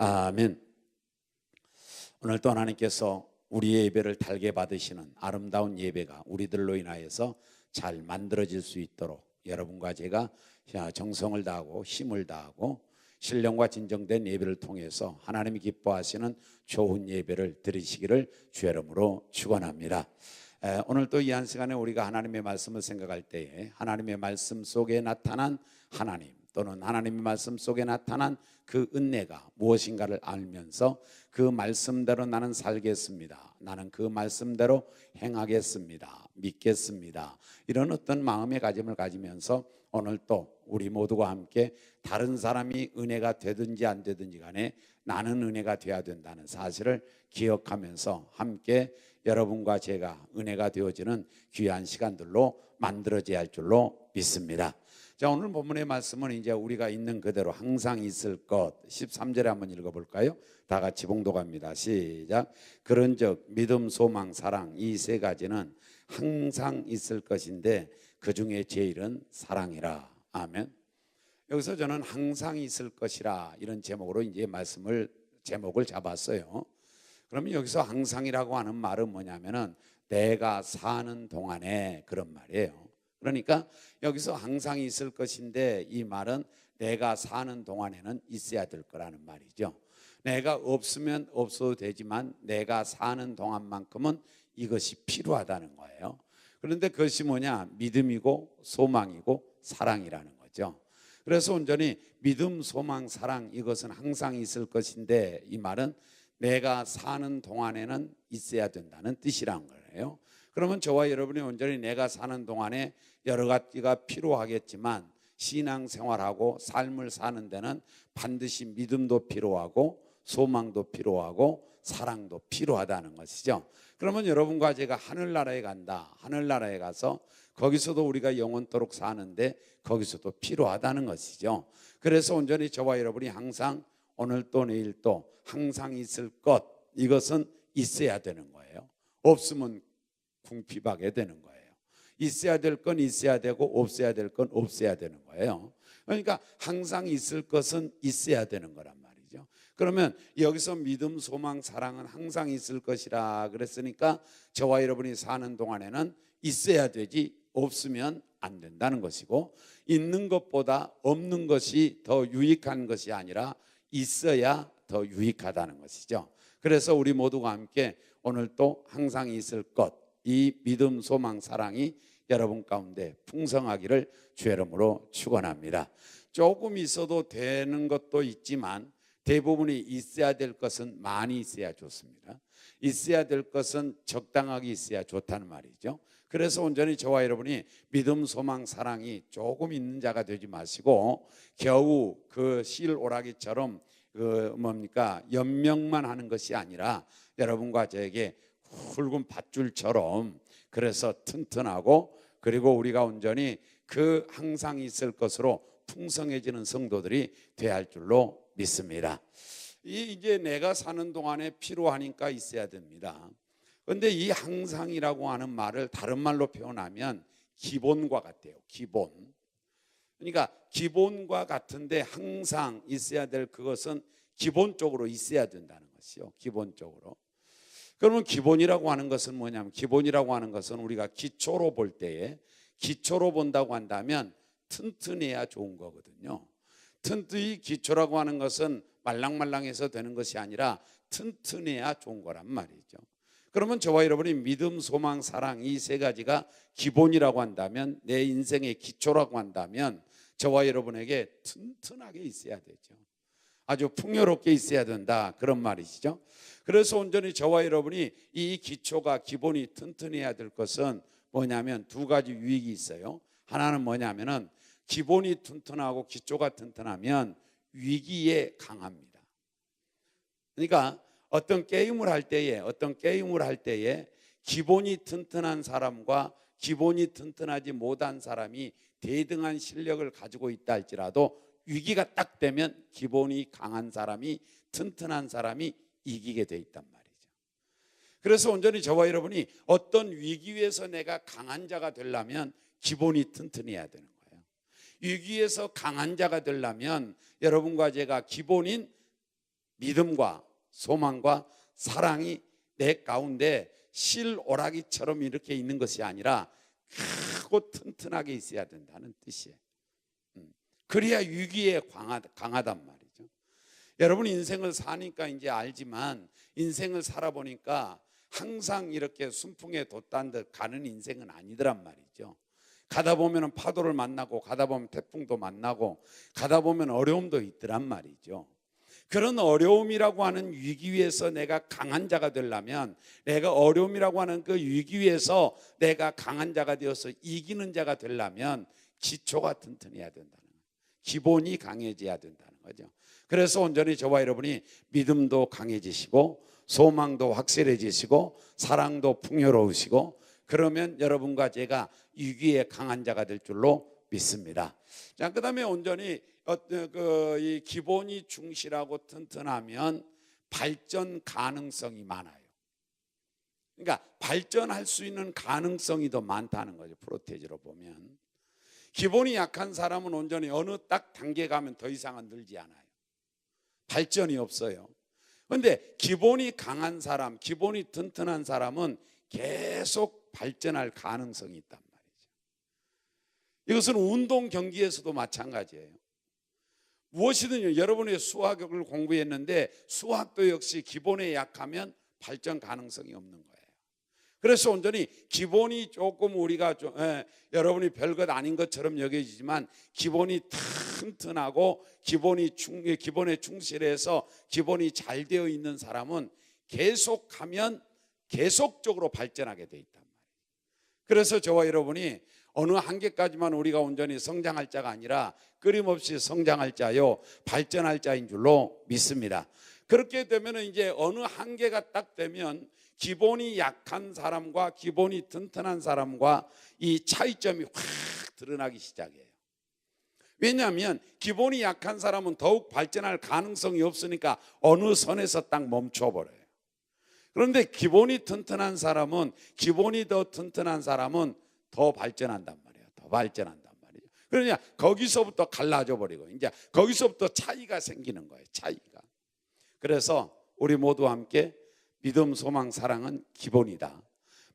아멘. 오늘 또 하나님께서 우리의 예배를 달게 받으시는 아름다운 예배가 우리들로 인하여서 잘 만들어질 수 있도록 여러분과 제가 정성을 다하고 힘을 다하고 신령과 진정된 예배를 통해서 하나님이 기뻐하시는 좋은 예배를 드리시기를 주의 이름으로 축원합니다. 오늘 또 이 한 시간에 우리가 하나님의 말씀을 생각할 때에 하나님의 말씀 속에 나타난 하나님 또는 하나님의 말씀 속에 나타난 그 은혜가 무엇인가를 알면서 그 말씀대로 나는 살겠습니다, 나는 그 말씀대로 행하겠습니다, 믿겠습니다, 이런 어떤 마음의 가짐을 가지면서 오늘 또 우리 모두가 함께 다른 사람이 은혜가 되든지 안 되든지 간에 나는 은혜가 되어야 된다는 사실을 기억하면서 함께 여러분과 제가 은혜가 되어지는 귀한 시간들로 만들어져야 할 줄로 믿습니다. 자, 오늘 본문의 말씀은 이제 우리가 있는 그대로 항상 있을 것 13절에 한번 읽어볼까요? 다 같이 봉독합니다. 시작. 그런즉 믿음, 소망, 사랑 이 세 가지는 항상 있을 것인데 그 중에 제일은 사랑이라. 아멘. 여기서 저는 항상 있을 것이라 이런 제목으로 이제 제목을 잡았어요. 그러면 여기서 항상이라고 하는 말은 뭐냐면은 내가 사는 동안에 그런 말이에요. 그러니까 여기서 항상 있을 것인데 이 말은 내가 사는 동안에는 있어야 될 거라는 말이죠. 내가 없으면 없어도 되지만 내가 사는 동안만큼은 이것이 필요하다는 거예요. 그런데 그것이 뭐냐? 믿음이고 소망이고 사랑이라는 거죠. 그래서 온전히 믿음, 소망, 사랑 이것은 항상 있을 것인데 이 말은 내가 사는 동안에는 있어야 된다는 뜻이란 거예요. 그러면 저와 여러분이 온전히 내가 사는 동안에 여러 가지가 필요하겠지만 신앙생활하고 삶을 사는 데는 반드시 믿음도 필요하고 소망도 필요하고 사랑도 필요하다는 것이죠. 그러면 여러분과 제가 하늘나라에 간다. 하늘나라에 가서 거기서도 우리가 영원토록 사는데 거기서도 필요하다는 것이죠. 그래서 온전히 저와 여러분이 항상 오늘 또 내일 또 항상 있을 것 이것은 있어야 되는 거예요. 없으면 궁핍하게 되는 거예요. 있어야 될 건 있어야 되고 없어야 될 건 없어야 되는 거예요. 그러니까 항상 있을 것은 있어야 되는 거란 말이죠. 그러면 여기서 믿음, 소망, 사랑은 항상 있을 것이라 그랬으니까 저와 여러분이 사는 동안에는 있어야 되지 없으면 안 된다는 것이고, 있는 것보다 없는 것이 더 유익한 것이 아니라 있어야 더 유익하다는 것이죠. 그래서 우리 모두가 함께 오늘 또 항상 있을 것, 이 믿음, 소망, 사랑이 여러분 가운데 풍성하기를 주의 이름으로 축원합니다. 조금 있어도 되는 것도 있지만 대부분이 있어야 될 것은 많이 있어야 좋습니다. 있어야 될 것은 적당하게 있어야 좋다는 말이죠. 그래서 온전히 저와 여러분이 믿음, 소망, 사랑이 조금 있는 자가 되지 마시고 겨우 그 실 오라기처럼 연명만 하는 것이 아니라 여러분과 저에게 굵은 밧줄처럼 그래서 튼튼하고 그리고 우리가 온전히 그 항상 있을 것으로 풍성해지는 성도들이 되어야 할 줄로 믿습니다. 이제 내가 사는 동안에 필요하니까 있어야 됩니다. 그런데 이 항상이라고 하는 말을 다른 말로 표현하면 기본과 같아요. 기본. 그러니까 기본과 같은데 항상 있어야 될 그것은 기본적으로 있어야 된다는 것이요. 기본적으로. 그러면 기본이라고 하는 것은 뭐냐면 기본이라고 하는 것은 우리가 기초로 볼 때에 기초로 본다고 한다면 튼튼해야 좋은 거거든요. 튼튼히 기초라고 하는 것은 말랑말랑해서 되는 것이 아니라 튼튼해야 좋은 거란 말이죠. 그러면 저와 여러분이 믿음, 소망, 사랑 이 세 가지가 기본이라고 한다면 내 인생의 기초라고 한다면 저와 여러분에게 튼튼하게 있어야 되죠. 아주 풍요롭게 있어야 된다 그런 말이시죠. 그래서 온전히 저와 여러분이 이 기초가 기본이 튼튼해야 될 것은 뭐냐면 두 가지 유익이 있어요. 하나는 뭐냐면은 기본이 튼튼하고 기초가 튼튼하면 위기에 강합니다. 그러니까 어떤 게임을 할 때에 기본이 튼튼한 사람과 기본이 튼튼하지 못한 사람이 대등한 실력을 가지고 있다 할지라도 위기가 딱 되면 기본이 강한 사람이 튼튼한 사람이 이기게 돼 있단 말이죠. 그래서 온전히 저와 여러분이 어떤 위기에서 내가 강한 자가 되려면 기본이 튼튼해야 되는 거예요. 위기에서 강한 자가 되려면 여러분과 제가 기본인 믿음과 소망과 사랑이 내 가운데 실오라기처럼 이렇게 있는 것이 아니라 크고 튼튼하게 있어야 된다는 뜻이에요. 그래야 위기에 강하단 말이죠. 여러분 인생을 사니까 이제 알지만 인생을 살아보니까 항상 이렇게 순풍에 돛단 듯 가는 인생은 아니더란 말이죠. 가다 보면 파도를 만나고 가다 보면 태풍도 만나고 가다 보면 어려움도 있더란 말이죠. 그런 어려움이라고 하는 위기에서 내가 강한 자가 되려면, 내가 어려움이라고 하는 그 위기에서 내가 강한 자가 되어서 이기는 자가 되려면 기초가 튼튼해야 된다는 거예요. 기본이 강해져야 된다는 거죠. 그래서 온전히 저와 여러분이 믿음도 강해지시고 소망도 확실해지시고 사랑도 풍요로우시고, 그러면 여러분과 제가 위기에 강한 자가 될 줄로 믿습니다. 자, 그다음에 온전히 이 기본이 충실하고 튼튼하면 발전 가능성이 많아요. 그러니까 발전할 수 있는 가능성이 더 많다는 거죠. 프로테지로 보면 기본이 약한 사람은 온전히 어느 딱 단계 가면 더 이상은 늘지 않아요. 발전이 없어요. 그런데 기본이 강한 사람, 기본이 튼튼한 사람은 계속 발전할 가능성이 있단 말이죠. 이것은 운동 경기에서도 마찬가지예요. 무엇이든 여러분의 수학을 공부했는데 수학도 역시 기본에 약하면 발전 가능성이 없는 거예요. 그래서 온전히 기본이 조금 우리가 여러분이 별것 아닌 것처럼 여겨지지만 기본이 튼튼하고 기본에 충실해서 기본이 잘 되어 있는 사람은 계속하면 계속적으로 발전하게 돼 있단 말이에요. 그래서 저와 여러분이 어느 한계까지만 우리가 온전히 성장할 자가 아니라 끊임없이 성장할 자요 발전할 자인 줄로 믿습니다. 그렇게 되면 이제 어느 한계가 딱 되면 기본이 약한 사람과 기본이 튼튼한 사람과 이 차이점이 확 드러나기 시작해요. 왜냐하면 기본이 약한 사람은 더욱 발전할 가능성이 없으니까 어느 선에서 딱 멈춰버려요. 그런데 기본이 튼튼한 사람은 더 발전한단 말이에요. 더 발전한단 말이에요. 그러냐 거기서부터 갈라져 버리고 이제 거기서부터 차이가 생기는 거예요. 차이가. 그래서 우리 모두 함께 믿음, 소망, 사랑은 기본이다.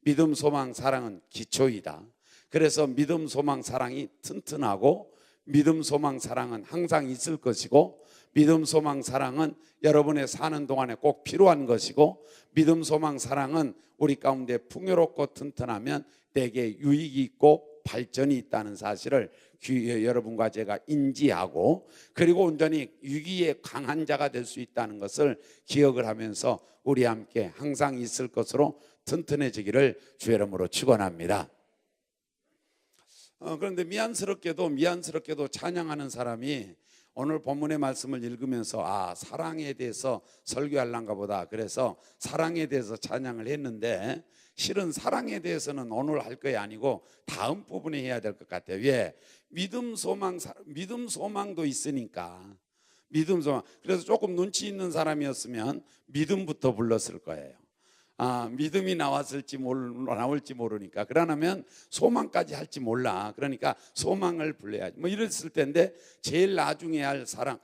믿음, 소망, 사랑은 기초이다. 그래서 믿음, 소망, 사랑이 튼튼하고 믿음, 소망, 사랑은 항상 있을 것이고 믿음, 소망, 사랑은 여러분의 사는 동안에 꼭 필요한 것이고 믿음, 소망, 사랑은 우리 가운데 풍요롭고 튼튼하면 내게 유익이 있고 발전이 있다는 사실을 여러분과 제가 인지하고 그리고 온전히 위기에 강한 자가 될 수 있다는 것을 기억을 하면서 우리 함께 항상 있을 것으로 튼튼해지기를 주의 이름으로 축원합니다. 그런데 미안스럽게도 찬양하는 사람이 오늘 본문의 말씀을 읽으면서 사랑에 대해서 설교하려는가 보다. 그래서 사랑에 대해서 찬양을 했는데 실은 사랑에 대해서는 오늘 할 것이 아니고 다음 부분에 해야 될 것 같아요. 왜? 믿음, 소망도 있으니까. 믿음, 소망. 그래서 조금 눈치 있는 사람이었으면 믿음부터 불렀을 거예요. 믿음이 나올지 모르니까. 그러면 소망까지 할지 몰라. 그러니까 소망을 불러야지. 뭐 이랬을 텐데 제일 나중에 할 사랑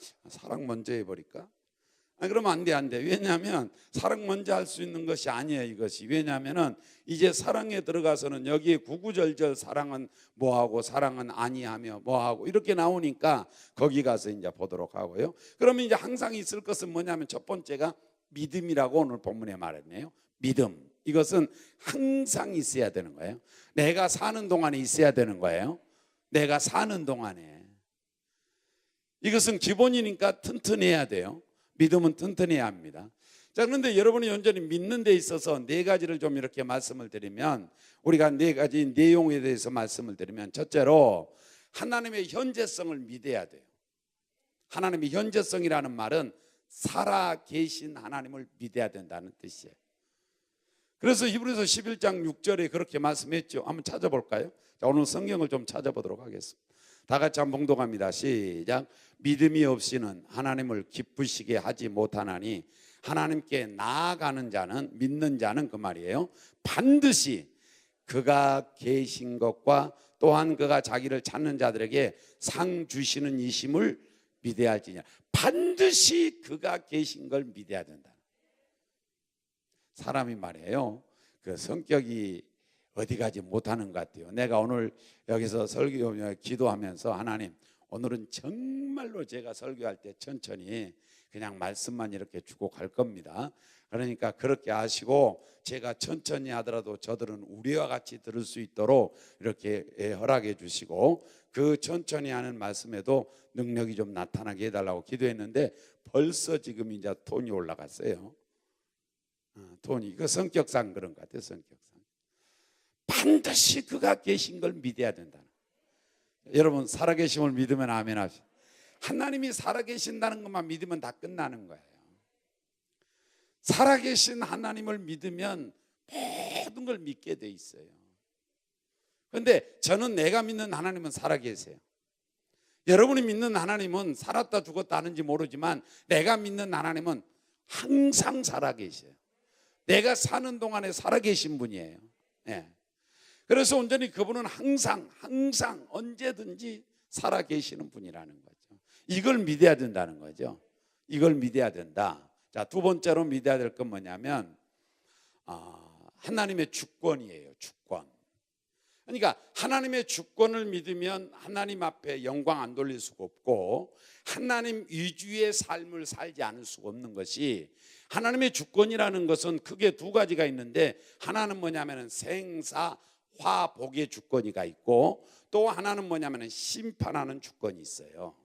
먼저 해버릴까? 그러면 안 돼. 왜냐하면 사랑 먼저 할 수 있는 것이 아니에요, 이것이. 왜냐하면은 이제 사랑에 들어가서는 여기에 구구절절 사랑은 뭐하고 사랑은 아니하며 뭐하고 이렇게 나오니까 거기 가서 이제 보도록 하고요. 그러면 이제 항상 있을 것은 뭐냐면 첫 번째가 믿음이라고 오늘 본문에 말했네요. 믿음. 이것은 항상 있어야 되는 거예요. 내가 사는 동안에 있어야 되는 거예요. 내가 사는 동안에. 이것은 기본이니까 튼튼해야 돼요. 믿음은 튼튼해야 합니다. 자, 그런데 여러분이 온전히 믿는 데 있어서 네 가지를 좀 이렇게 말씀을 드리면 우리가 네 가지 내용에 대해서 말씀을 드리면 첫째로 하나님의 현재성을 믿어야 돼요. 하나님의 현재성이라는 말은 살아 계신 하나님을 믿어야 된다는 뜻이에요. 그래서 히브리서 11장 6절에 그렇게 말씀했죠. 한번 찾아볼까요? 자, 오늘 성경을 좀 찾아보도록 하겠습니다. 다 같이 한번 봉독합니다. 시작. 믿음이 없이는 하나님을 기쁘시게 하지 못하나니 하나님께 나아가는 자는 믿는 자는 그 말이에요. 반드시 그가 계신 것과 또한 그가 자기를 찾는 자들에게 상 주시는 이심을 믿어야 할지냐. 반드시 그가 계신 걸 믿어야 된다. 사람이 말이에요, 그 성격이 어디 가지 못하는 것 같아요. 내가 오늘 여기서 설교 기도하면서 하나님, 오늘은 정말로 제가 설교할 때 천천히 그냥 말씀만 이렇게 주고 갈 겁니다. 그러니까 그렇게 하시고 제가 천천히 하더라도 저들은 우리와 같이 들을 수 있도록 이렇게 허락해 주시고, 그 천천히 하는 말씀에도 능력이 좀 나타나게 해달라고 기도했는데 벌써 지금 이제 톤이 올라갔어요. 톤이, 그 성격상 그런 것 같아요. 성격상 반드시 그가 계신 걸 믿어야 된다. 여러분, 살아계심을 믿으면 아멘 하시죠. 하나님이 살아계신다는 것만 믿으면 다 끝나는 거예요. 살아계신 하나님을 믿으면 모든 걸 믿게 돼 있어요. 그런데 저는 내가 믿는 하나님은 살아계세요. 여러분이 믿는 하나님은 살았다 죽었다 하는지 모르지만 내가 믿는 하나님은 항상 살아계셔요. 내가 사는 동안에 살아계신 분이에요. 네. 그래서 온전히 그분은 항상 언제든지 살아계시는 분이라는 거죠. 이걸 믿어야 된다는 거죠. 이걸 믿어야 된다. 자, 두 번째로 믿어야 될 건 뭐냐면 하나님의 주권이에요. 주권. 그러니까 하나님의 주권을 믿으면 하나님 앞에 영광 안 돌릴 수가 없고 하나님 위주의 삶을 살지 않을 수가 없는 것이, 하나님의 주권이라는 것은 크게 두 가지가 있는데, 하나는 뭐냐면 생사 화복의 주권이가 있고, 또 하나는 뭐냐면 심판하는 주권이 있어요.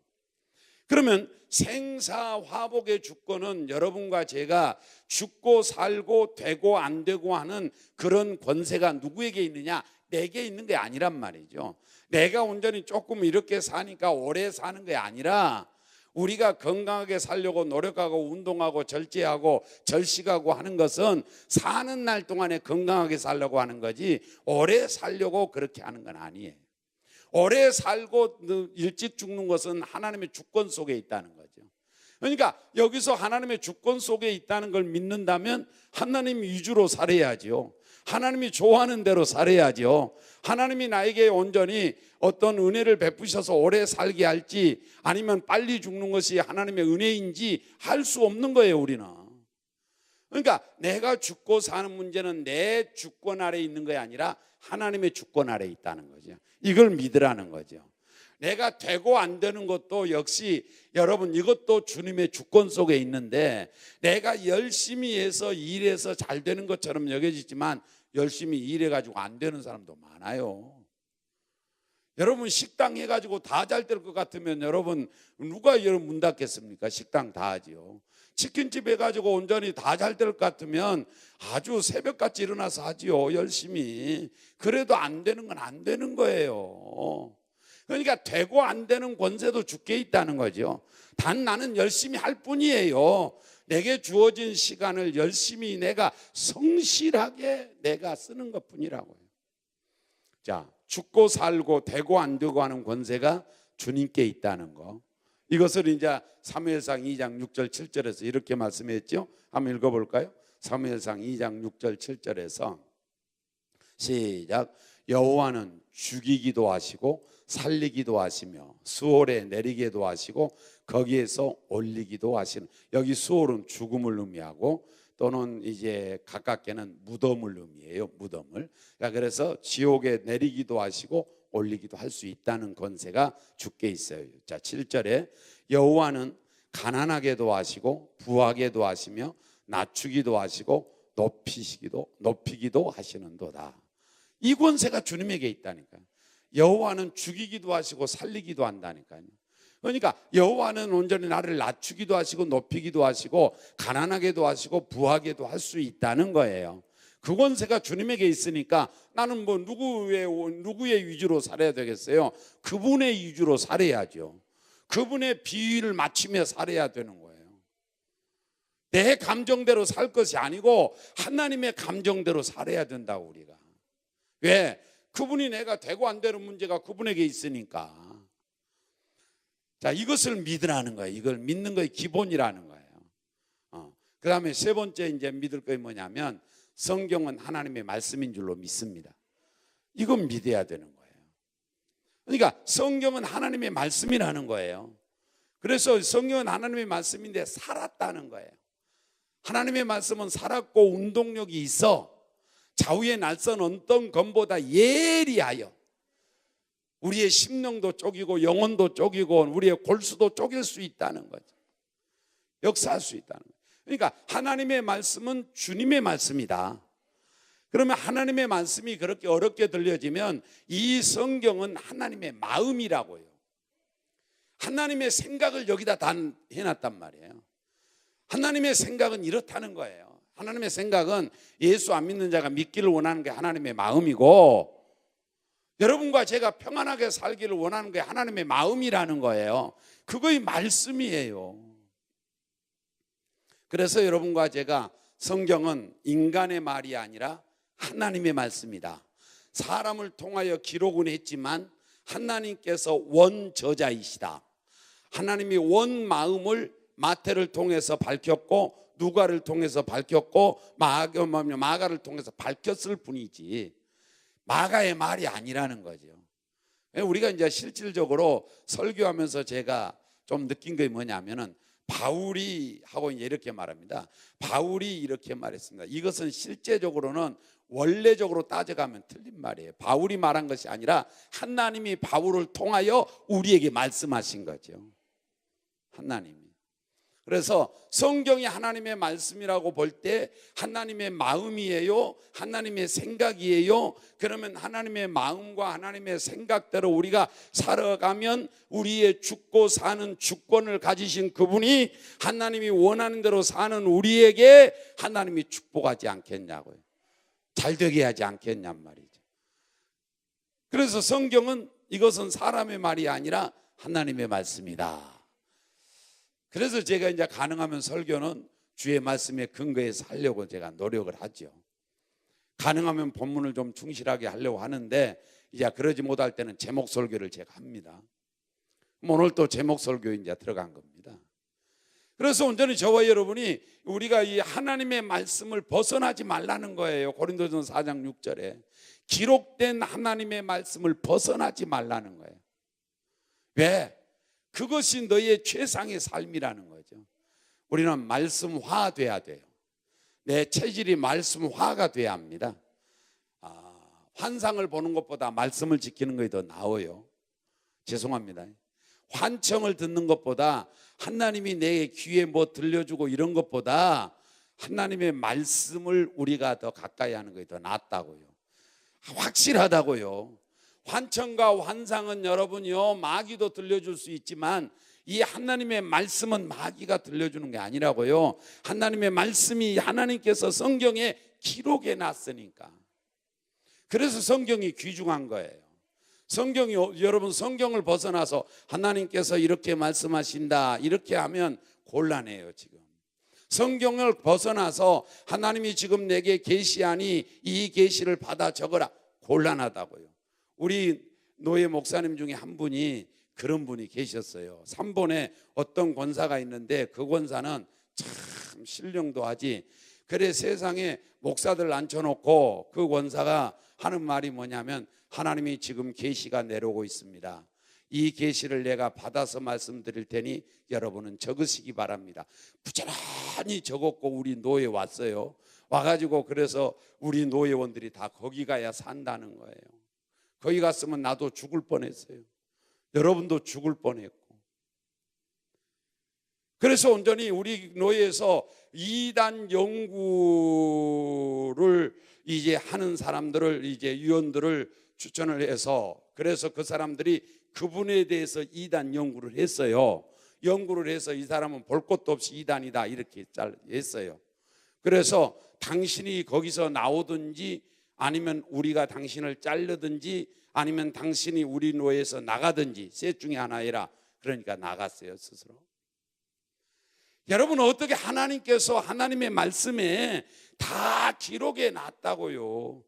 그러면 생사 화복의 주권은 여러분과 제가 죽고 살고 되고 안 되고 하는 그런 권세가 누구에게 있느냐? 내게 있는 게 아니란 말이죠. 내가 온전히 조금 이렇게 사니까 오래 사는 게 아니라, 우리가 건강하게 살려고 노력하고 운동하고 절제하고 절식하고 하는 것은 사는 날 동안에 건강하게 살려고 하는 거지 오래 살려고 그렇게 하는 건 아니에요. 오래 살고 일찍 죽는 것은 하나님의 주권 속에 있다는 거죠. 그러니까 여기서 하나님의 주권 속에 있다는 걸 믿는다면 하나님 위주로 살아야죠. 하나님이 좋아하는 대로 살아야죠. 하나님이 나에게 온전히 어떤 은혜를 베푸셔서 오래 살게 할지 아니면 빨리 죽는 것이 하나님의 은혜인지 할 수 없는 거예요, 우리는. 그러니까 내가 죽고 사는 문제는 내 주권 아래에 있는 게 아니라 하나님의 주권 아래에 있다는 거죠. 이걸 믿으라는 거죠. 내가 되고 안 되는 것도 역시 여러분, 이것도 주님의 주권 속에 있는데, 내가 열심히 해서 일해서 잘 되는 것처럼 여겨지지만 열심히 일해가지고 안 되는 사람도 많아요. 여러분, 식당 해가지고 다 잘 될 것 같으면 여러분, 누가 여러분 문 닫겠습니까? 식당 다 하지요. 치킨집 해가지고 온전히 다 잘 될 것 같으면 아주 새벽같이 일어나서 하지요. 열심히. 그래도 안 되는 건 안 되는 거예요. 그러니까 되고 안 되는 권세도 주께 있다는 거죠. 단 나는 열심히 할 뿐이에요. 내게 주어진 시간을 열심히 내가 성실하게 내가 쓰는 것 뿐이라고요. 자, 죽고 살고 되고 안 되고 하는 권세가 주님께 있다는 거. 이것을 이제 사무엘상 2장 6절 7절에서 이렇게 말씀했죠. 한번 읽어볼까요? 사무엘상 2장 6절 7절에서 시작. 여호와는 죽이기도 하시고 살리기도 하시며 수월에 내리기도 하시고 거기에서 올리기도 하시는, 여기 수월은 죽음을 의미하고 또는 이제 가깝게는 무덤을 의미해요. 무덤을. 그래서 지옥에 내리기도 하시고 올리기도 할 수 있다는 권세가 주께 있어요. 자, 7절에 여호와는 가난하게도 하시고 부하게도 하시며 낮추기도 하시고 높이기도 하시는도다. 이 권세가 주님에게 있다니까요. 여호와는 죽이기도 하시고 살리기도 한다니까요. 그러니까 여호와는 온전히 나를 낮추기도 하시고 높이기도 하시고 가난하게도 하시고 부하게도 할 수 있다는 거예요. 그 권세가 주님에게 있으니까 나는 뭐 누구의 위주로 살아야 되겠어요? 그분의 위주로 살아야죠. 그분의 비위를 맞추며 살아야 되는 거예요. 내 감정대로 살 것이 아니고 하나님의 감정대로 살아야 된다고. 우리가 왜? 그분이 내가 되고 안 되는 문제가 그분에게 있으니까. 자, 이것을 믿으라는 거예요. 이걸 믿는 거의 기본이라는 거예요. 그 다음에 세 번째 이제 믿을 것이 뭐냐면 성경은 하나님의 말씀인 줄로 믿습니다. 이건 믿어야 되는 거예요. 그러니까 성경은 하나님의 말씀이라는 거예요. 그래서 성경은 하나님의 말씀인데 살았다는 거예요. 하나님의 말씀은 살았고 운동력이 있어 좌우의 날선 어떤 검보다 예리하여 우리의 심령도 쪼개고 영혼도 쪼개고 우리의 골수도 쪼갤 수 있다는 거죠. 역사할 수 있다는 거예요. 그러니까 하나님의 말씀은 주님의 말씀이다. 그러면 하나님의 말씀이 그렇게 어렵게 들려지면 이 성경은 하나님의 마음이라고요. 하나님의 생각을 여기다 다 해놨단 말이에요. 하나님의 생각은 이렇다는 거예요. 하나님의 생각은 예수 안 믿는 자가 믿기를 원하는 게 하나님의 마음이고, 여러분과 제가 평안하게 살기를 원하는 게 하나님의 마음이라는 거예요. 그거의 말씀이에요. 그래서 여러분과 제가 성경은 인간의 말이 아니라 하나님의 말씀이다. 사람을 통하여 기록은 했지만 하나님께서 원저자이시다. 하나님이 원 마음을 마태를 통해서 밝혔고 누가를 통해서 밝혔고 마가를 통해서 밝혔을 뿐이지 마가의 말이 아니라는 거죠. 우리가 이제 실질적으로 설교하면서 제가 좀 느낀 게 뭐냐면은 바울이 하고 이렇게 말합니다. 바울이 이렇게 말했습니다. 이것은 실제적으로는 원래적으로 따져가면 틀린 말이에요. 바울이 말한 것이 아니라 하나님이 바울을 통하여 우리에게 말씀하신 거죠. 하나님이. 그래서 성경이 하나님의 말씀이라고 볼 때 하나님의 마음이에요? 하나님의 생각이에요? 그러면 하나님의 마음과 하나님의 생각대로 우리가 살아가면 우리의 죽고 사는 주권을 가지신 그분이 하나님이 원하는 대로 사는 우리에게 하나님이 축복하지 않겠냐고요. 잘되게 하지 않겠냔 말이죠. 그래서 성경은 이것은 사람의 말이 아니라 하나님의 말씀이다. 그래서 제가 이제 가능하면 설교는 주의 말씀에 근거해서 하려고 제가 노력을 하죠. 가능하면 본문을 좀 충실하게 하려고 하는데 이제 그러지 못할 때는 제목 설교를 제가 합니다. 오늘 또 제목 설교에 이제 들어간 겁니다. 그래서 온전히 저와 여러분이 우리가 이 하나님의 말씀을 벗어나지 말라는 거예요. 고린도전서 4장 6절에 기록된 하나님의 말씀을 벗어나지 말라는 거예요. 왜? 그것이 너의 최상의 삶이라는 거죠. 우리는 말씀화돼야 돼요. 내 체질이 말씀화가 돼야 합니다. 환상을 보는 것보다 말씀을 지키는 것이 더 나아요. 죄송합니다. 환청을 듣는 것보다 하나님이 내 귀에 뭐 들려주고 이런 것보다 하나님의 말씀을 우리가 더 가까이 하는 것이 더 낫다고요. 확실하다고요. 환청과 환상은 여러분이요 마귀도 들려줄 수 있지만 이 하나님의 말씀은 마귀가 들려주는 게 아니라고요. 하나님의 말씀이 하나님께서 성경에 기록해 놨으니까. 그래서 성경이 귀중한 거예요. 성경이 여러분 성경을 벗어나서 하나님께서 이렇게 말씀하신다 이렇게 하면 곤란해요. 지금 성경을 벗어나서 하나님이 지금 내게 계시하니 이 계시를 받아 적어라 곤란하다고요. 우리 노예 목사님 중에 한 분이 그런 분이 계셨어요. 3번에 어떤 권사가 있는데 그 권사는 참 신령도 하지. 그래 세상에 목사들 앉혀놓고 그 권사가 하는 말이 뭐냐면 하나님이 지금 계시가 내려오고 있습니다. 이 계시를 내가 받아서 말씀드릴 테니 여러분은 적으시기 바랍니다. 부지런히 적었고 우리 노예 왔어요. 와가지고 그래서 우리 노예원들이 다 거기 가야 산다는 거예요. 거기 갔으면 나도 죽을 뻔했어요. 여러분도 죽을 뻔했고. 그래서 온전히 우리 노예에서 이단 연구를 이제 하는 사람들을 이제 위원들을 추천을 해서 그래서 그 사람들이 그분에 대해서 이단 연구를 했어요. 연구를 해서 이 사람은 볼 것도 없이 이단이다 이렇게 했어요. 그래서 당신이 거기서 나오든지 아니면 우리가 당신을 자르든지 아니면 당신이 우리 노예에서 나가든지 셋 중에 하나이라. 그러니까 나갔어요 스스로. 여러분 어떻게 하나님께서 하나님의 말씀에 다 기록해 놨다고요.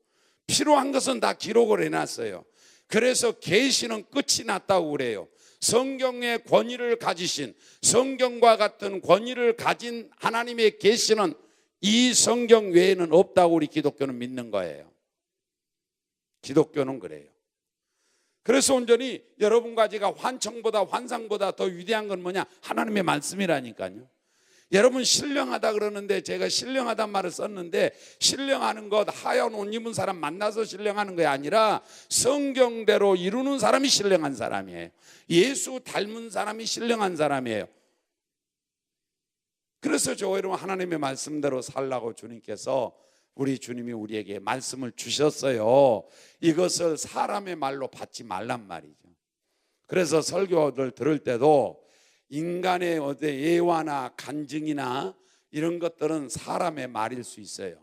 필요한 것은 다 기록을 해놨어요. 그래서 계시는 끝이 났다고 그래요. 성경의 권위를 가지신 성경과 같은 권위를 가진 하나님의 계시는 이 성경 외에는 없다고 우리 기독교는 믿는 거예요. 기독교는 그래요. 그래서 온전히 여러분과 제가 환청보다 환상보다 더 위대한 건 뭐냐? 하나님의 말씀이라니까요. 여러분 신령하다 그러는데 제가 신령하단 말을 썼는데 신령하는 것 하얀 옷 입은 사람 만나서 신령하는 게 아니라 성경대로 이루는 사람이 신령한 사람이에요. 예수 닮은 사람이 신령한 사람이에요. 그래서 저 여러분 하나님의 말씀대로 살라고 주님께서 우리 주님이 우리에게 말씀을 주셨어요. 이것을 사람의 말로 받지 말란 말이죠. 그래서 설교를 들을 때도 인간의 예화나 간증이나 이런 것들은 사람의 말일 수 있어요.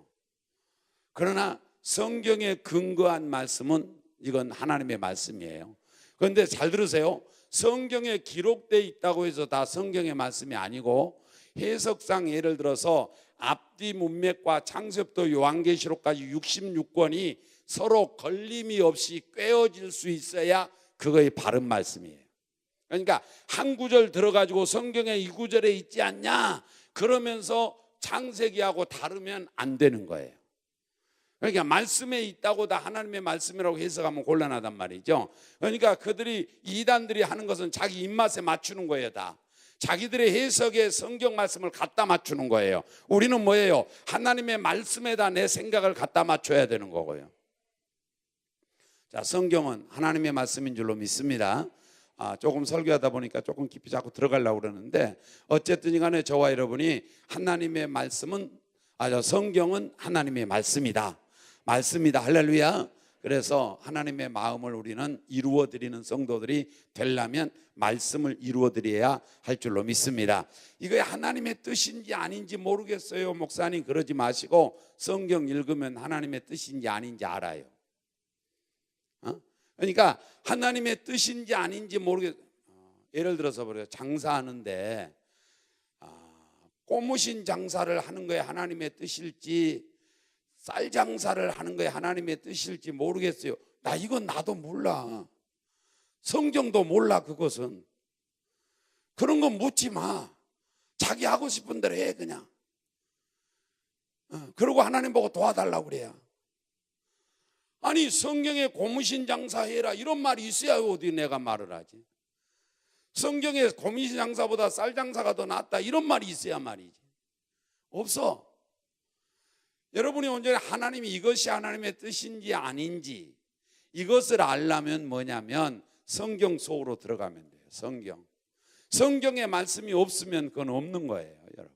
그러나 성경에 근거한 말씀은 이건 하나님의 말씀이에요. 그런데 잘 들으세요. 성경에 기록되어 있다고 해서 다 성경의 말씀이 아니고 해석상 예를 들어서 앞뒤 문맥과 창세부터 요한계시록까지 66권이 서로 걸림이 없이 꿰어질 수 있어야 그거의 바른 말씀이에요. 그러니까 한 구절 들어가지고 성경에 이 구절에 있지 않냐 그러면서 창세기하고 다르면 안 되는 거예요. 그러니까 말씀에 있다고 다 하나님의 말씀이라고 해석하면 곤란하단 말이죠. 그러니까 그들이 이단들이 하는 것은 자기 입맛에 맞추는 거예요. 다 자기들의 해석에 성경 말씀을 갖다 맞추는 거예요. 우리는 뭐예요? 하나님의 말씀에다 내 생각을 갖다 맞춰야 되는 거고요. 자, 성경은 하나님의 말씀인 줄로 믿습니다. 조금 설교하다 보니까 조금 깊이 자꾸 들어가려고 그러는데 어쨌든 간에 저와 여러분이 하나님의 말씀은 성경은 하나님의 말씀이다. 말씀이다. 할렐루야. 그래서 하나님의 마음을 우리는 이루어 드리는 성도들이 되려면 말씀을 이루어 드려야 할 줄로 믿습니다. 이게 하나님의 뜻인지 아닌지 모르겠어요. 목사님 그러지 마시고 성경 읽으면 하나님의 뜻인지 아닌지 알아요. 그러니까 하나님의 뜻인지 아닌지 모르겠어요. 예를 들어서 그래요. 장사하는데 꼬무신 장사를 하는 거에 하나님의 뜻일지 쌀 장사를 하는 거에 하나님의 뜻일지 모르겠어요. 이건 나도 몰라. 성경도 몰라. 그것은 그런 건 묻지 마. 자기 하고 싶은 대로 해 그냥. 그러고 하나님 보고 도와달라고 그래요. 아니 성경에 고무신 장사해라 이런 말이 있어야 어디 내가 말을 하지. 성경에 고무신 장사보다 쌀 장사가 더 낫다 이런 말이 있어야 말이지. 없어. 여러분이 온전히 하나님이 이것이 하나님의 뜻인지 아닌지 이것을 알려면 뭐냐면 성경 속으로 들어가면 돼요. 성경의 말씀이 없으면 그건 없는 거예요, 여러분.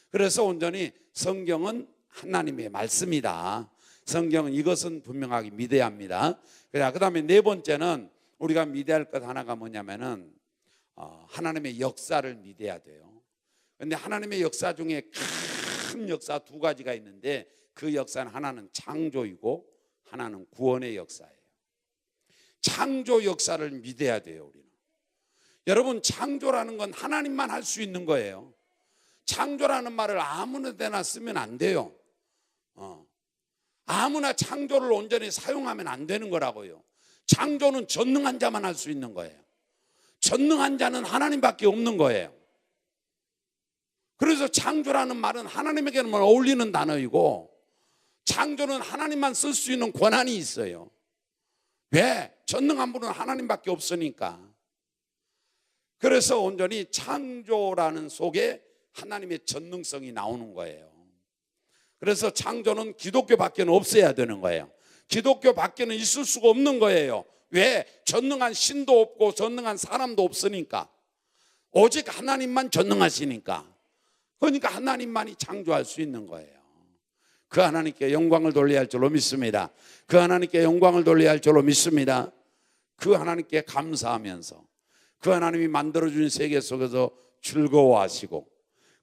그래서 온전히 성경은 하나님의 말씀이다. 성경은 이것은 분명하게 믿어야 합니다. 그 다음에 네 번째는 우리가 믿어야 할 것 하나가 뭐냐면은 하나님의 역사를 믿어야 돼요. 그런데 하나님의 역사 중에 큰 역사 두 가지가 있는데 그 역사는 하나는 창조이고 하나는 구원의 역사예요. 창조 역사를 믿어야 돼요, 우리는. 여러분 창조라는 건 하나님만 할 수 있는 거예요. 창조라는 말을 아무나 데나 쓰면 안 돼요. 아무나 창조를 온전히 사용하면 안 되는 거라고요. 창조는 전능한 자만 할 수 있는 거예요. 전능한 자는 하나님밖에 없는 거예요. 그래서 창조라는 말은 하나님에게는 어울리는 단어이고 창조는 하나님만 쓸 수 있는 권한이 있어요. 왜? 전능한 분은 하나님밖에 없으니까. 그래서 온전히 창조라는 속에 하나님의 전능성이 나오는 거예요. 그래서 창조는 기독교 밖에는 없어야 되는 거예요. 기독교 밖에는 있을 수가 없는 거예요. 왜? 전능한 신도 없고 전능한 사람도 없으니까. 오직 하나님만 전능하시니까. 그러니까 하나님만이 창조할 수 있는 거예요. 그 하나님께 영광을 돌려야 할 줄로 믿습니다. 그 하나님께 영광을 돌려야 할 줄로 믿습니다. 그 하나님께 감사하면서 그 하나님이 만들어준 세계 속에서 즐거워하시고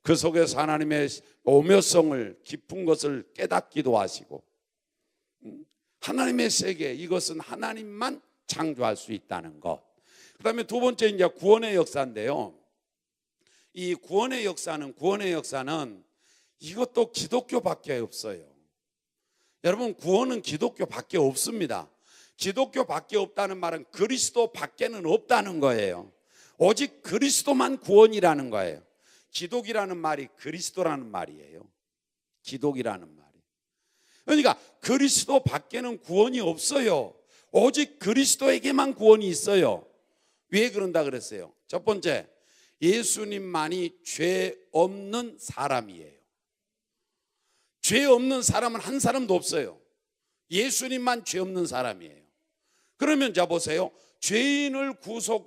그 속에서 하나님의 오묘성을 깊은 것을 깨닫기도 하시고 하나님의 세계 이것은 하나님만 창조할 수 있다는 것. 그 다음에 두 번째 이제 구원의 역사인데요. 이 구원의 역사는 이것도 기독교밖에 없어요. 여러분 구원은 기독교밖에 없습니다. 기독교밖에 없다는 말은 그리스도 밖에는 없다는 거예요. 오직 그리스도만 구원이라는 거예요. 기독이라는 말이 그리스도라는 말이에요. 기독이라는 말이. 그러니까 그리스도 밖에는 구원이 없어요. 오직 그리스도에게만 구원이 있어요. 왜 그런다 그랬어요? 첫 번째, 예수님만이 죄 없는 사람이에요. 죄 없는 사람은 한 사람도 없어요. 예수님만 죄 없는 사람이에요. 그러면 자 보세요. 죄인을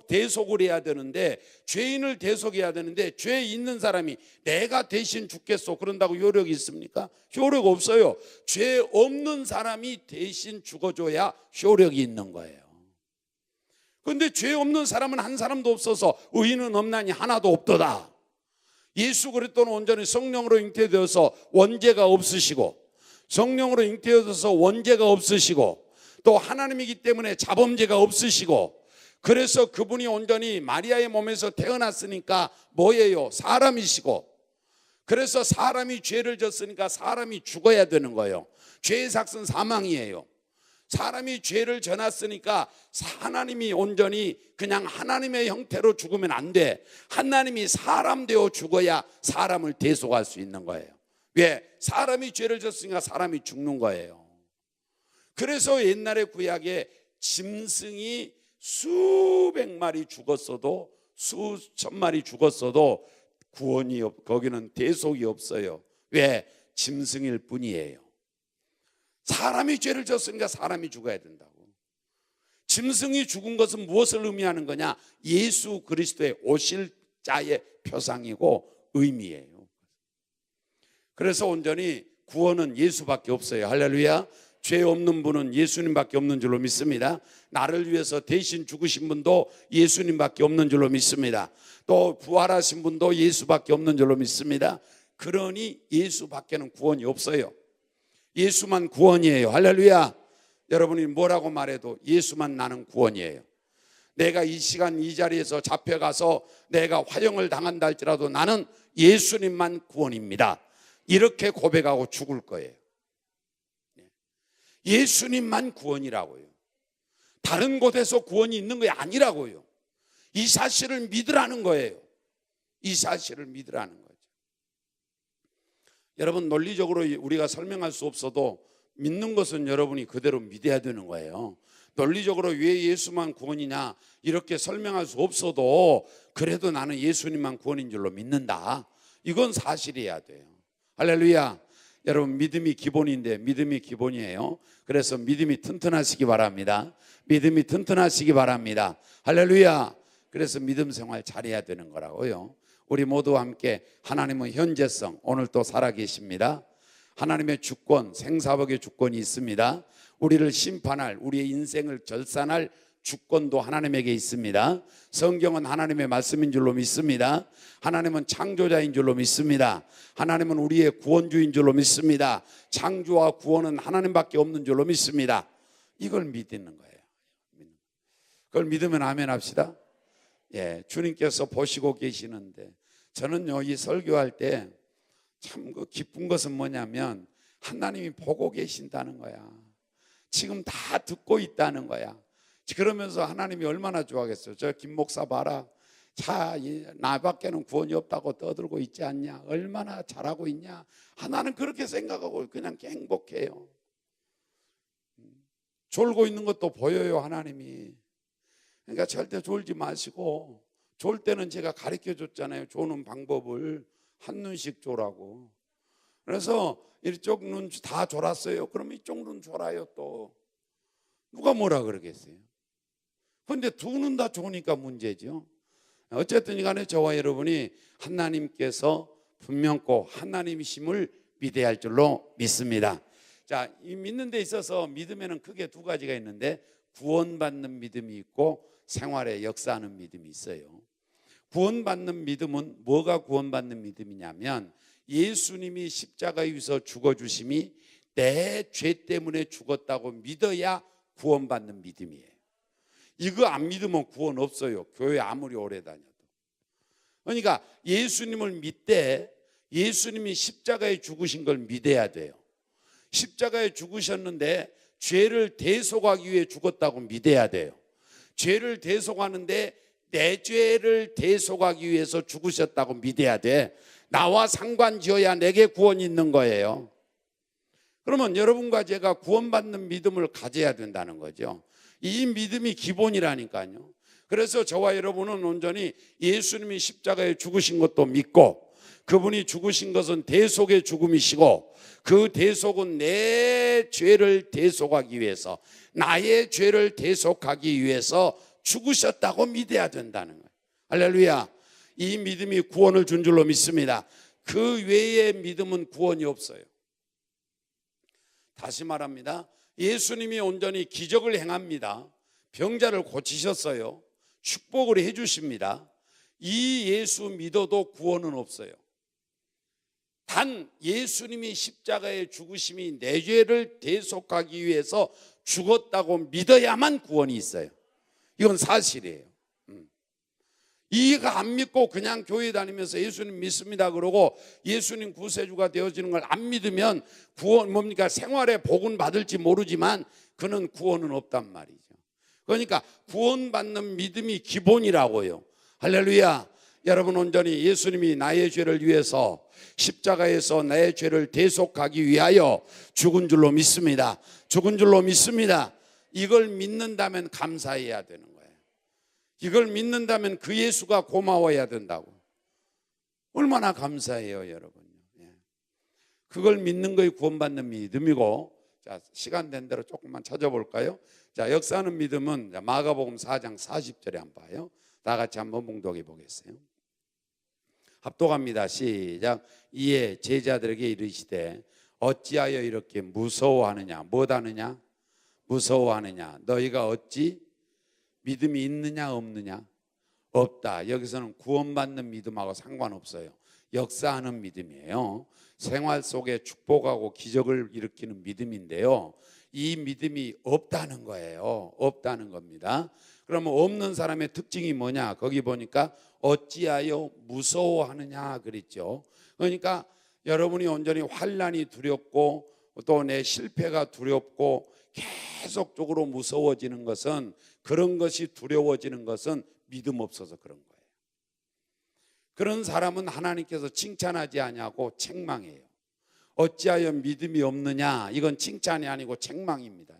대속을 해야 되는데, 죄인을 대속해야 되는데 죄 있는 사람이 내가 대신 죽겠소 그런다고 효력이 있습니까? 효력 없어요. 죄 없는 사람이 대신 죽어줘야 효력이 있는 거예요. 그런데 죄 없는 사람은 한 사람도 없어서 의인은 없나니 하나도 없도다. 예수 그리스도는 온전히 성령으로 잉태되어서 원죄가 없으시고, 성령으로 잉태되어서 원죄가 없으시고, 또 하나님이기 때문에 자범죄가 없으시고, 그래서 그분이 온전히 마리아의 몸에서 태어났으니까 뭐예요? 사람이시고, 그래서 사람이 죄를 졌으니까 사람이 죽어야 되는 거예요. 죄의 삭은 사망이에요. 사람이 죄를 져놨으니까 하나님이 온전히 그냥 하나님의 형태로 죽으면 안 돼. 하나님이 사람 되어 죽어야 사람을 대속할 수 있는 거예요. 왜? 사람이 죄를 졌으니까 사람이 죽는 거예요. 그래서 옛날에 구약에 짐승이 수백 마리 죽었어도, 수천 마리 죽었어도 거기는 대속이 없어요. 왜? 짐승일 뿐이에요. 사람이 죄를 졌으니까 사람이 죽어야 된다고. 짐승이 죽은 것은 무엇을 의미하는 거냐? 예수 그리스도의 오실 자의 표상이고 의미예요. 그래서 온전히 구원은 예수밖에 없어요. 할렐루야. 죄 없는 분은 예수님밖에 없는 줄로 믿습니다. 나를 위해서 대신 죽으신 분도 예수님밖에 없는 줄로 믿습니다. 또 부활하신 분도 예수밖에 없는 줄로 믿습니다. 그러니 예수밖에는 구원이 없어요. 예수만 구원이에요. 할렐루야. 여러분이 뭐라고 말해도 예수만 나는 구원이에요. 내가 이 시간 이 자리에서 잡혀가서 내가 화형을 당한다 할지라도 나는 예수님만 구원입니다. 이렇게 고백하고 죽을 거예요. 예수님만 구원이라고요. 다른 곳에서 구원이 있는 게 아니라고요. 이 사실을 믿으라는 거예요. 이 사실을 믿으라는 거죠. 여러분, 논리적으로 우리가 설명할 수 없어도 믿는 것은 여러분이 그대로 믿어야 되는 거예요. 논리적으로 왜 예수만 구원이냐 이렇게 설명할 수 없어도 그래도 나는 예수님만 구원인 줄로 믿는다. 이건 사실이어야 돼요. 할렐루야. 여러분, 믿음이 기본인데 믿음이 기본이에요. 그래서 믿음이 튼튼하시기 바랍니다. 믿음이 튼튼하시기 바랍니다. 할렐루야. 그래서 믿음 생활 잘해야 되는 거라고요. 우리 모두 함께 하나님은 현재성, 오늘 또 살아계십니다. 하나님의 주권, 생사복의 주권이 있습니다. 우리를 심판할, 우리의 인생을 결산할 주권도 하나님에게 있습니다. 성경은 하나님의 말씀인 줄로 믿습니다. 하나님은 창조자인 줄로 믿습니다. 하나님은 우리의 구원주인 줄로 믿습니다. 창조와 구원은 하나님밖에 없는 줄로 믿습니다. 이걸 믿는 거예요. 그걸 믿으면 아멘 합시다. 예, 주님께서 보시고 계시는데, 저는요 이 설교할 때 참 그 기쁜 것은 뭐냐면 하나님이 보고 계신다는 거야. 지금 다 듣고 있다는 거야. 그러면서 하나님이 얼마나 좋아하겠어요. 저 김 목사 봐라. 자, 나밖에는 구원이 없다고 떠들고 있지 않냐. 얼마나 잘하고 있냐. 나는 그렇게 생각하고 그냥 행복해요. 졸고 있는 것도 보여요, 하나님이. 그러니까 절대 졸지 마시고, 졸 때는 제가 가르쳐 줬잖아요. 조는 방법을. 한눈씩 졸라고. 그래서 이쪽 눈 다 졸았어요. 그럼 이쪽 눈 졸아요 또. 누가 뭐라 그러겠어요. 그런데 두 눈 다 좋으니까 문제죠. 어쨌든 간에 저와 여러분이 하나님께서 분명코 하나님이심을 믿어야 할 줄로 믿습니다. 자, 이 믿는 데 있어서 믿음에는 크게 두 가지가 있는데, 구원받는 믿음이 있고 생활에 역사하는 믿음이 있어요. 구원받는 믿음은 뭐가 구원받는 믿음이냐면, 예수님이 십자가에 위해서 죽어주심이 내 죄 때문에 죽었다고 믿어야 구원받는 믿음이에요. 이거 안 믿으면 구원 없어요. 교회 아무리 오래 다녀도. 그러니까 예수님을 믿되 예수님이 십자가에 죽으신 걸 믿어야 돼요. 십자가에 죽으셨는데 죄를 대속하기 위해 죽었다고 믿어야 돼요. 죄를 대속하는데 내 죄를 대속하기 위해서 죽으셨다고 믿어야 돼. 나와 상관지어야 내게 구원이 있는 거예요. 그러면 여러분과 제가 구원받는 믿음을 가져야 된다는 거죠. 이 믿음이 기본이라니까요. 그래서 저와 여러분은 온전히 예수님이 십자가에 죽으신 것도 믿고, 그분이 죽으신 것은 대속의 죽음이시고, 그 대속은 내 죄를 대속하기 위해서, 나의 죄를 대속하기 위해서 죽으셨다고 믿어야 된다는 거예요. 할렐루야. 이 믿음이 구원을 준 줄로 믿습니다. 그 외의 믿음은 구원이 없어요. 다시 말합니다. 예수님이 온전히 기적을 행합니다. 병자를 고치셨어요. 축복을 해주십니다. 이 예수 믿어도 구원은 없어요. 단 예수님이 십자가에 죽으심이 내 죄를 대속하기 위해서 죽었다고 믿어야만 구원이 있어요. 이건 사실이에요. 이가 안 믿고 그냥 교회 다니면서 예수님 믿습니다 그러고 예수님 구세주가 되어지는 걸 안 믿으면 구원 뭡니까? 생활에 복은 받을지 모르지만 그는 구원은 없단 말이죠. 그러니까 구원받는 믿음이 기본이라고요. 할렐루야. 여러분, 온전히 예수님이 나의 죄를 위해서 십자가에서 나의 죄를 대속하기 위하여 죽은 줄로 믿습니다. 죽은 줄로 믿습니다. 이걸 믿는다면 감사해야 되는 거예요. 이걸 믿는다면 그 예수가 고마워야 된다고. 얼마나 감사해요, 여러분. 그걸 믿는 것이 구원받는 믿음이고, 자, 시간 된 대로 조금만 찾아볼까요? 자, 역사하는 믿음은 마가복음 4장 40절에 한번 봐요. 다 같이 한번 봉독해 보겠어요. 합독합니다. 시작. 이에 제자들에게 이르시되 어찌하여 이렇게 무서워하느냐? 못하느냐? 무서워하느냐? 너희가 어찌 믿음이 있느냐 없느냐? 없다. 여기서는 구원받는 믿음하고 상관없어요. 역사하는 믿음이에요. 생활 속에 축복하고 기적을 일으키는 믿음인데요, 이 믿음이 없다는 거예요. 없다는 겁니다. 그러면 없는 사람의 특징이 뭐냐? 거기 보니까 어찌하여 무서워하느냐 그랬죠. 그러니까 여러분이 온전히 환난이 두렵고 또 내 실패가 두렵고 계속적으로 무서워지는 것은, 그런 것이 두려워지는 것은 믿음 없어서 그런 거예요. 그런 사람은 하나님께서 칭찬하지 아니하고 책망해요. 어찌하여 믿음이 없느냐? 이건 칭찬이 아니고 책망입니다.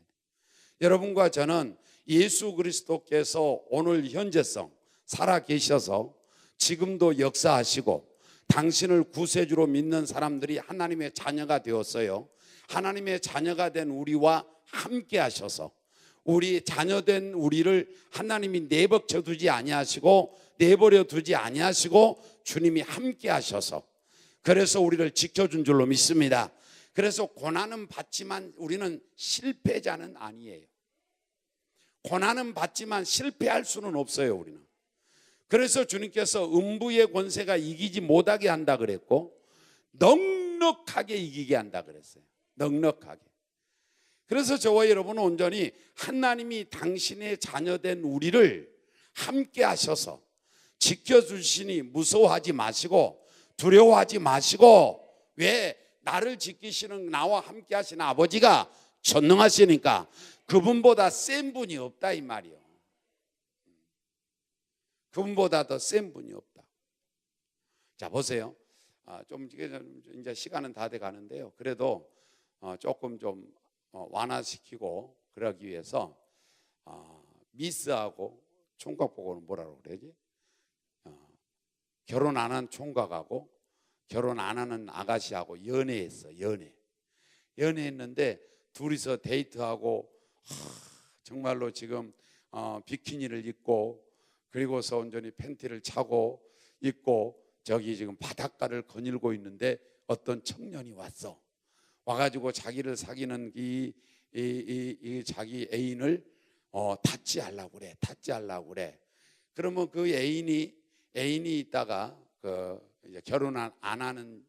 여러분과 저는 예수 그리스도께서 오늘 현재성 살아 계셔서 지금도 역사하시고 당신을 구세주로 믿는 사람들이 하나님의 자녀가 되었어요. 하나님의 자녀가 된 우리와 함께 하셔서 우리 자녀된 우리를 하나님이 내버려 두지 아니하시고 내버려 두지 아니하시고 주님이 함께 하셔서 그래서 우리를 지켜준 줄로 믿습니다. 그래서 고난은 받지만 우리는 실패자는 아니에요. 고난은 받지만 실패할 수는 없어요, 우리는. 그래서 주님께서 음부의 권세가 이기지 못하게 한다 그랬고 넉넉하게 이기게 한다 그랬어요. 넉넉하게. 그래서 저와 여러분은 온전히 하나님이 당신의 자녀된 우리를 함께 하셔서 지켜주시니 무서워하지 마시고 두려워하지 마시고, 왜? 나를 지키시는 나와 함께 하시는 아버지가 전능하시니까 그분보다 센 분이 없다 이 말이요. 그분보다 더 센 분이 없다. 자, 보세요. 좀 이제 시간은 다 돼 가는데요. 그래도 조금 좀 완화시키고 그러기 위해서 미스하고 총각 보고는 뭐라고 그러지? 결혼 안 한 총각하고 결혼 안 하는 아가씨하고 연애했어. 연애했는데 둘이서 데이트하고 정말로 지금 비키니를 입고 그리고서 온전히 팬티를 차고 입고 저기 지금 바닷가를 거닐고 있는데 어떤 청년이 와가지고 자기를 사귀는 이 자기 애인을 닫지 하려고 그래. 그러면 그 애인이 있다가 이제 결혼 안 하는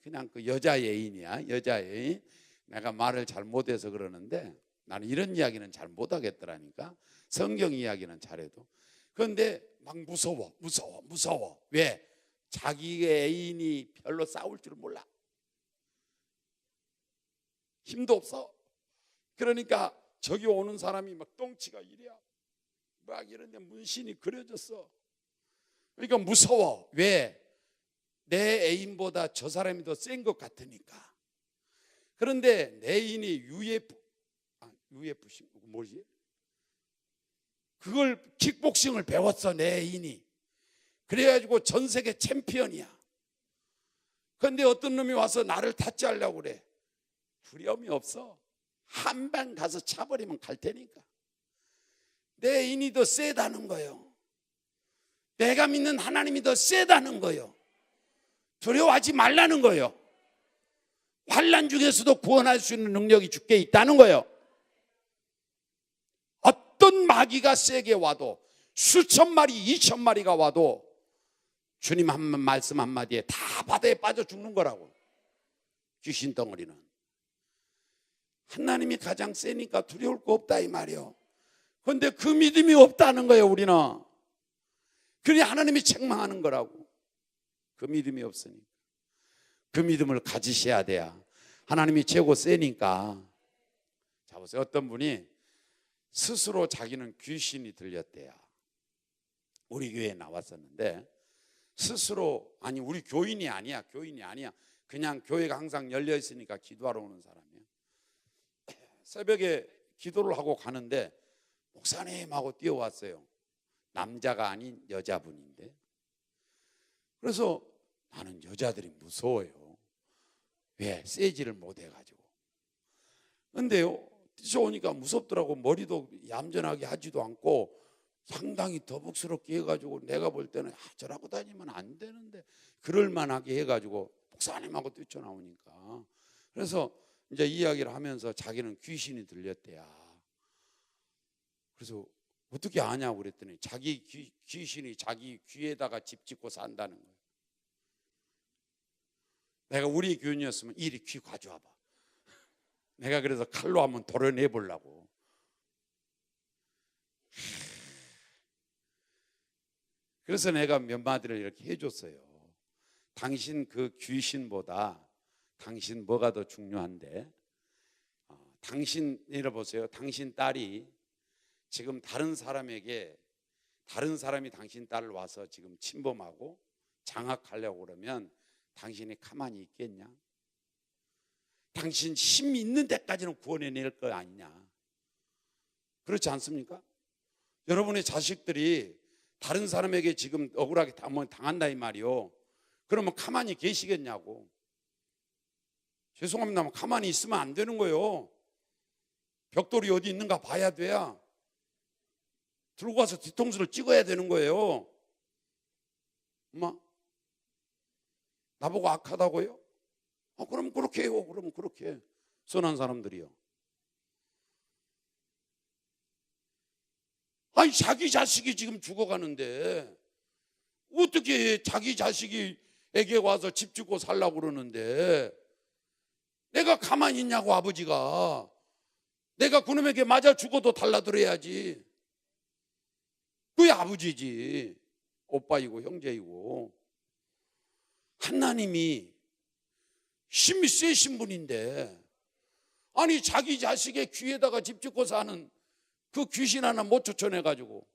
그냥 그 여자 애인이야. 여자 애인. 내가 말을 잘 못해서 그러는데 나는 이런 이야기는 잘 못하겠더라니까. 성경 이야기는 잘해도. 그런데 막 무서워. 왜? 자기의 애인이 별로 싸울 줄 몰라. 힘도 없어. 그러니까 저기 오는 사람이 막 똥치가 이래야 막 이런데 문신이 그려졌어. 그러니까 무서워. 왜? 내 애인보다 저 사람이 더 센 것 같으니까. 그런데 내 애인이 UFC 뭐지? 그걸 킥복싱을 배웠어, 내 애인이. 그래가지고 전 세계 챔피언이야. 그런데 어떤 놈이 와서 나를 타짜하려고 그래. 두려움이 없어. 한 방 가서 차버리면 갈 테니까. 내 애인이 더 세다는 거예요. 내가 믿는 하나님이 더 세다는 거예요. 두려워하지 말라는 거예요. 환난 중에서도 구원할 수 있는 능력이 주께 있다는 거예요. 어떤 마귀가 세게 와도, 수천 마리, 2천 마리가 와도 주님 말씀 한마디에 다 바다에 빠져 죽는 거라고. 귀신 덩어리는. 하나님이 가장 세니까 두려울 거 없다 이 말이에요. 그런데 그 믿음이 없다는 거예요, 우리는. 그러니 하나님이 책망하는 거라고. 그 믿음이 없으니까. 그 믿음을 가지셔야 돼야 하나님이 최고 세니까. 자, 보세요. 어떤 분이 스스로 자기는 귀신이 들렸대요. 우리 교회에 나왔었는데 스스로, 아니 우리 교인이 아니야. 그냥 교회가 항상 열려 있으니까 기도하러 오는 사람이야. 새벽에 기도를 하고 가는데 목사님하고 뛰어왔어요. 남자가 아닌 여자분인데. 그래서 나는 여자들이 무서워요. 왜? 세지를 못해가지고. 근데요, 뛰쳐오니까 무섭더라고. 머리도 얌전하게 하지도 않고 상당히 더북스럽게 해가지고 내가 볼 때는 저라고 다니면 안 되는데 그럴만하게 해가지고 목사님하고 뛰쳐나오니까. 그래서 이제 이야기를 하면서 자기는 귀신이 들렸대야. 그래서 어떻게 아냐고 그랬더니 자기 귀신이 자기 귀에다가 집 짓고 산다는 거예요. 내가 우리 교인이었으면 이리 귀 가져와봐. 내가 그래서 칼로 한번 도려내보려고. 그래서 내가 몇 마디를 이렇게 해줬어요. 당신 그 귀신보다 당신 뭐가 더 중요한데, 당신 잃어보세요. 당신 딸이 지금 다른 사람이 당신 딸을 와서 지금 침범하고 장악하려고 그러면 당신이 가만히 있겠냐? 당신 힘 있는 데까지는 구원해낼 거 아니냐? 그렇지 않습니까? 여러분의 자식들이 다른 사람에게 지금 억울하게 당한다 이 말이요. 그러면 가만히 계시겠냐고. 죄송합니다만 가만히 있으면 안 되는 거예요. 벽돌이 어디 있는가 봐야 돼야 들고 가서 뒤통수를 찍어야 되는 거예요. 엄마, 나보고 악하다고요? 그럼 그렇게 해요. 그럼 그렇게. 선한 사람들이요. 아니 자기 자식이 지금 죽어가는데 어떻게 자기 자식에게 와서 집 짓고 살라고 그러는데 내가 가만히 있냐고. 아버지가 내가 그놈에게 맞아 죽어도 달라들어야지. 그게 아버지지. 오빠이고 형제이고. 하나님이 힘이 세신 분인데 아니 자기 자식의 귀에다가 집 짓고 사는 그 귀신 하나 못 쫓아내가지고.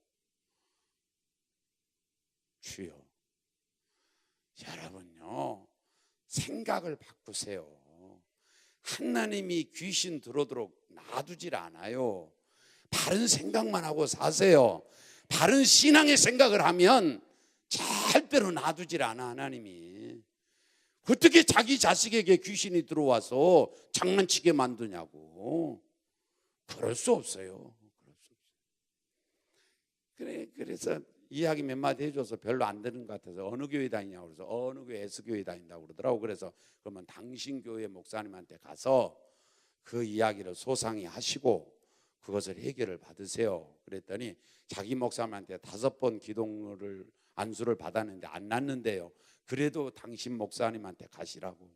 주여, 여러분요 생각을 바꾸세요. 하나님이 귀신 들어오도록 놔두질 않아요. 바른 생각만 하고 사세요. 바른 신앙의 생각을 하면 절대로 놔두질 않아. 하나님이 어떻게 자기 자식에게 귀신이 들어와서 장난치게 만드냐고. 그럴 수 없어요. 그래서 이야기 몇 마디 해줘서 별로 안 되는 것 같아서 어느 교회 다니냐고 그래서 어느 교회 S교회 다닌다고 그러더라고. 그래서 그러면 당신 교회 목사님한테 가서 그 이야기를 소상히 하시고 그것을 해결을 받으세요. 그랬더니 자기 목사님한테 5번 기도를 안수를 받았는데 안 났는데요. 그래도 당신 목사님한테 가시라고.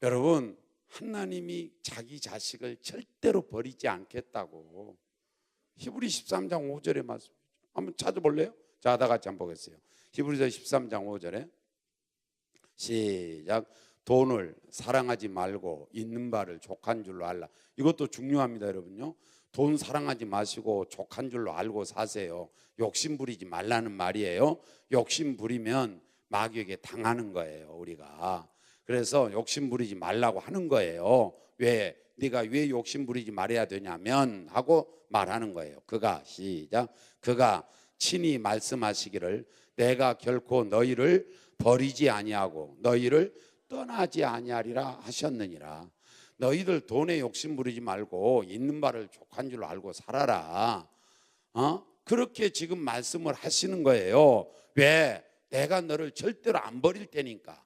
여러분, 하나님이 자기 자식을 절대로 버리지 않겠다고 히브리 13장 5절에 말씀. 한번 찾아볼래요? 자, 다 같이 한번 보겠어요. 히브리서 13장 5절에 시작. 돈을 사랑하지 말고 있는 바를 족한 줄로 알라. 이것도 중요합니다, 여러분요. 돈 사랑하지 마시고 족한 줄로 알고 사세요. 욕심 부리지 말라는 말이에요. 욕심 부리면 마귀에게 당하는 거예요, 우리가. 그래서 욕심 부리지 말라고 하는 거예요. 왜? 네가 왜 욕심 부리지 말아야 되냐면 하고 말하는 거예요. 그가 시작. 그가 친히 말씀하시기를 내가 결코 너희를 버리지 아니하고 너희를 떠나지 아니하리라 하셨느니라. 너희들 돈에 욕심 부리지 말고 있는 바를 족한 줄 알고 살아라. 그렇게 지금 말씀을 하시는 거예요. 왜? 내가 너를 절대로 안 버릴 테니까.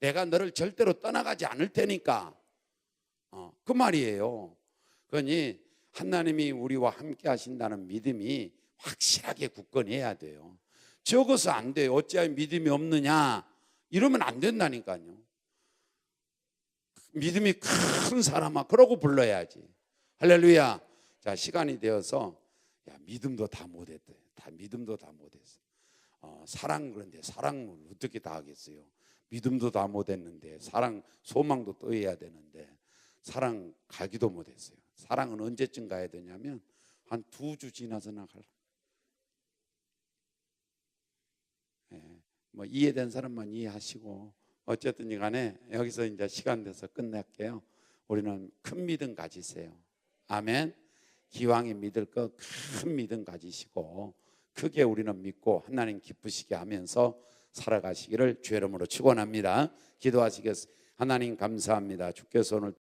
내가 너를 절대로 떠나가지 않을 테니까. 그 말이에요. 그러니 하나님이 우리와 함께 하신다는 믿음이 확실하게 굳건해야 돼요. 적어서 안 돼요. 어찌하여 믿음이 없느냐 이러면 안 된다니까요. 믿음이 큰 사람아 그러고 불러야지. 할렐루야. 자, 시간이 되어서 믿음도 다 못했대. 다 믿음도 다 못했어. 사랑, 그런데 사랑을 어떻게 다 하겠어요? 믿음도 다 못했는데 사랑, 소망도 또 해야 되는데 사랑 가기도 못했어요. 사랑은 언제쯤 가야 되냐면 한 2주 지나서 나갈. 뭐 이해된 사람만 이해하시고 어쨌든 간에 여기서 이제 시간 돼서 끝낼게요. 우리는 큰 믿음 가지세요. 아멘. 기왕에 믿을 거 큰 믿음 가지시고 크게 우리는 믿고 하나님 기쁘시게 하면서 살아가시기를 주의 이름으로 축원합니다. 기도하시겠습니다. 하나님 감사합니다. 주께서 오늘